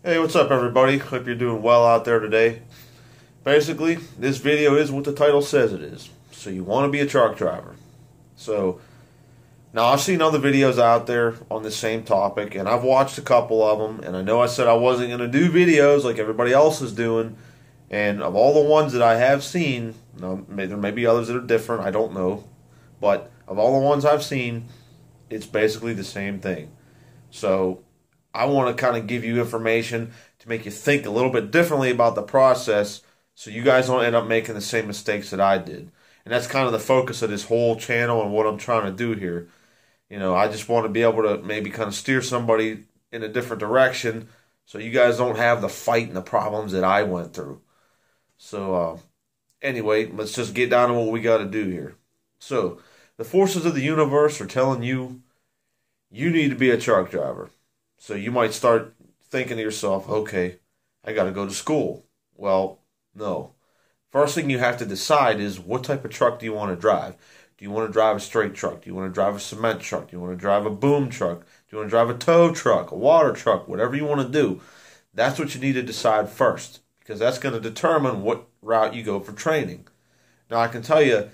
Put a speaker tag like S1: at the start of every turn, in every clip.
S1: Hey, what's up everybody? Hope you're doing well out there today. Basically, this video is what the title says it is. So you want to be a truck driver. So, now I've seen other videos out there on the same topic, and I've watched a couple of them, and I know I said I wasn't going to do videos like everybody else is doing, and of all the ones that I have seen, now, there may be others that are different, I don't know, but of all the ones I've seen, it's basically the same thing. So, I want to kind of give you information to make you think a little bit differently about the process so you guys don't end up making the same mistakes that I did. And that's kind of the focus of this whole channel and what I'm trying to do here. You know, I just want to be able to maybe kind of steer somebody in a different direction so you guys don't have the fight and the problems that I went through. So, anyway, let's just get down to what we got to do here. So, the forces of the universe are telling you, you need to be a truck driver. So you might start thinking to yourself, okay, I got to go to school. Well, no. First thing you have to decide is what type of truck do you want to drive? Do you want to drive a straight truck? Do you want to drive a cement truck? Do you want to drive a boom truck? Do you want to drive a tow truck, a water truck, whatever you want to do? That's what you need to decide first, because that's going to determine what route you go for training. Now, I can tell you,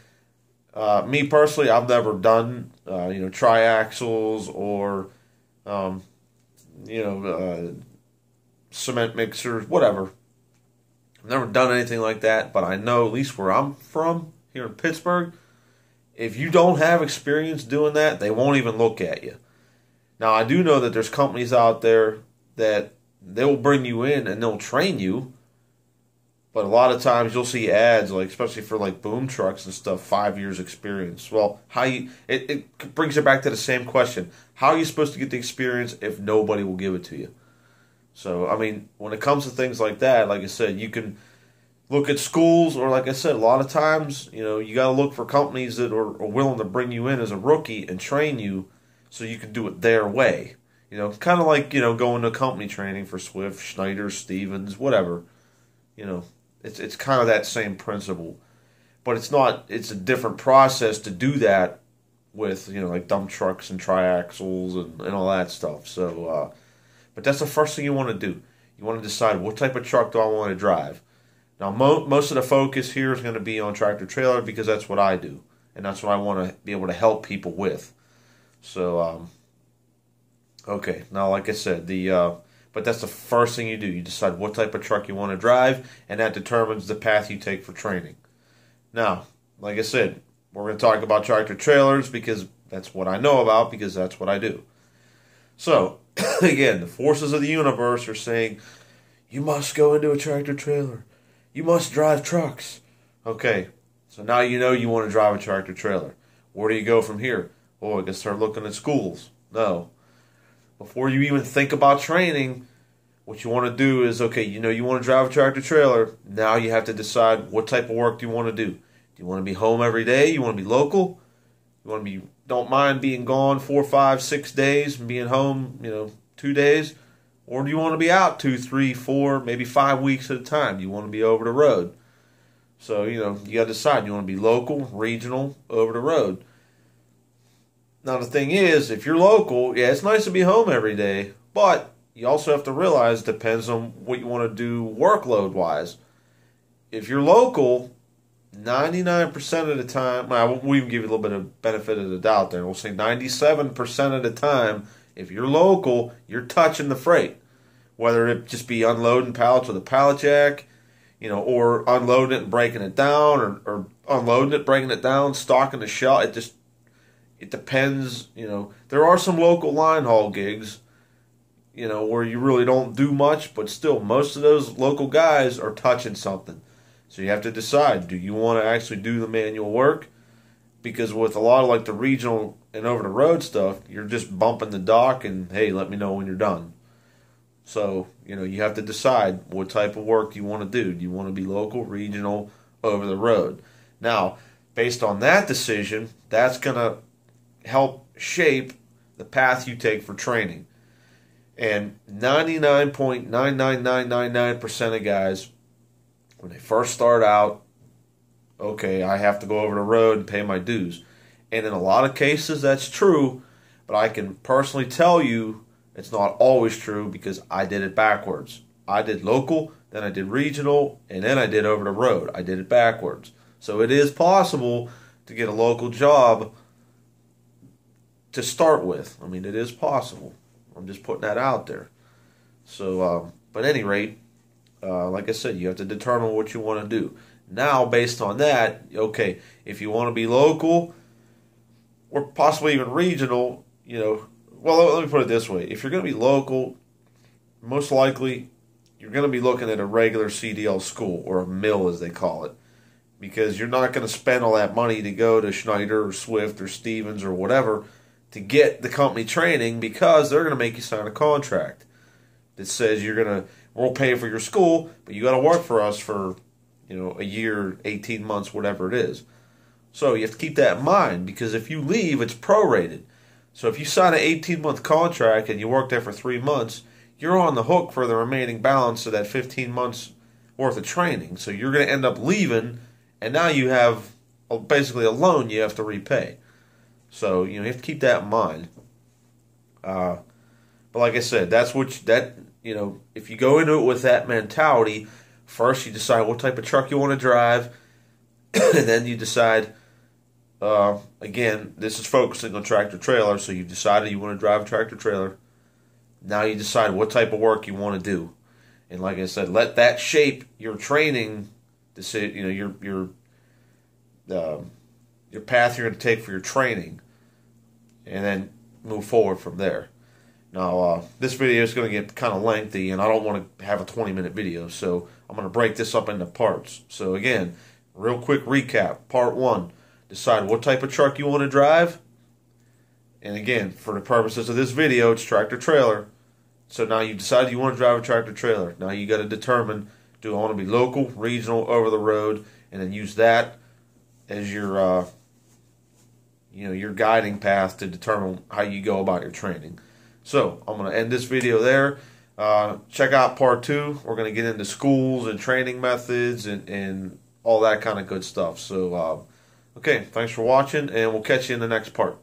S1: me personally, I've never done, triaxles or, cement mixers, whatever. I've never done anything like that, but I know, at least where I'm from, here in Pittsburgh, if you don't have experience doing that, they won't even look at you. Now, I do know that there's companies out there that they'll bring you in and they'll train you, but a lot of times you'll see ads, like especially for like boom trucks and stuff, 5 years experience. Well, it brings it back to the same question. How are you supposed to get the experience if nobody will give it to you? So, I mean, when it comes to things like that, like I said, you can look at schools, or like I said, a lot of times, you got to look for companies that are willing to bring you in as a rookie and train you so you can do it their way. Kind of like, going to company training for Swift, Schneider, Stevens, whatever. It's kind of that same principle. But it's not, it's a different process to do that with, like dump trucks and triaxles and all that stuff. So, but that's the first thing you want to do. You want to decide what type of truck do I want to drive. Now, most of the focus here is going to be on tractor trailer because that's what I do. And that's what I want to be able to help people with. So, okay. Now, like I said, but that's the first thing you do. You decide what type of truck you want to drive, and that determines the path you take for training. Now, like I said, we're going to talk about tractor trailers because that's what I know about, because that's what I do. So, again, the forces of the universe are saying, you must go into a tractor trailer. You must drive trucks. Okay, so now you know you want to drive a tractor trailer. Where do you go from here? Oh, I guess start looking at schools. No. Before you even think about training, what you want to do is, okay, you want to drive a tractor trailer. Now you have to decide what type of work do you want to do. Do you want to be home every day? You want to be local? You want to don't mind being gone 4, 5, 6 days and being home, 2 days? Or do you want to be out 2, 3, 4, maybe 5 weeks at a time? Do you want to be over the road? So, you got to decide. You want to be local, regional, over the road. Now, the thing is, if you're local, yeah, it's nice to be home every day, but you also have to realize it depends on what you want to do workload-wise. If you're local, 99% of the time, we'll even give you a little bit of benefit of the doubt there. We'll say 97% of the time, if you're local, you're touching the freight. Whether it just be unloading pallets with a pallet jack, or unloading it and breaking it down, or unloading it, breaking it down, stocking the shelf. It depends, There are some local line haul gigs, where you really don't do much, but still, most of those local guys are touching something. So you have to decide, do you want to actually do the manual work? Because with a lot of like the regional and over the road stuff, you're just bumping the dock and, hey, let me know when you're done. So, you have to decide what type of work you want to do. Do you want to be local, regional, over the road? Now, based on that decision, that's going to help shape the path you take for training. And 99.99999% of guys, when they first start out, okay, I have to go over the road and pay my dues. And in a lot of cases, that's true, but I can personally tell you, It's not always true because I did it backwards. I did local, then I did regional, and then I did over the road. I did it backwards. So it is possible to get a local job to start with. I mean, it is possible. I'm just putting that out there. So, but at any rate, like I said, you have to determine what you want to do. Now, based on that, okay, if you want to be local or possibly even regional, well, let me put it this way. If you're going to be local, most likely you're going to be looking at a regular CDL school, or a mill as they call it, because you're not going to spend all that money to go to Schneider or Swift or Stevens or whatever to get the company training, because they're going to make you sign a contract that says we'll pay for your school, but you got to work for us for, a year, 18 months, whatever it is. So you have to keep that in mind, because if you leave, it's prorated. So if you sign an 18-month contract and you work there for 3 months, you're on the hook for the remaining balance of that 15 months worth of training. So you're going to end up leaving, and now you have basically a loan you have to repay. So you have to keep that in mind. But like I said, if you go into it with that mentality, first you decide what type of truck you want to drive, and then you decide. Again, this is focusing on tractor trailer, so you've decided you want to drive a tractor trailer. Now you decide what type of work you want to do, and like I said, let that shape your training decision. Your path you're going to take for your training, and then move forward from there. Now, this video is going to get kind of lengthy, and I don't want to have a 20-minute video, so I'm going to break this up into parts. So again, real quick recap. Part 1. Decide what type of truck you want to drive. And again, for the purposes of this video, it's tractor trailer. So now you decided you want to drive a tractor trailer. Now you got to determine, do I want to be local, regional, over the road, and then use that as your your guiding path to determine how you go about your training. So I'm going to end this video there. Check out part 2. We're going to get into schools and training methods and all that kind of good stuff. So okay, thanks for watching, and we'll catch you in the next part.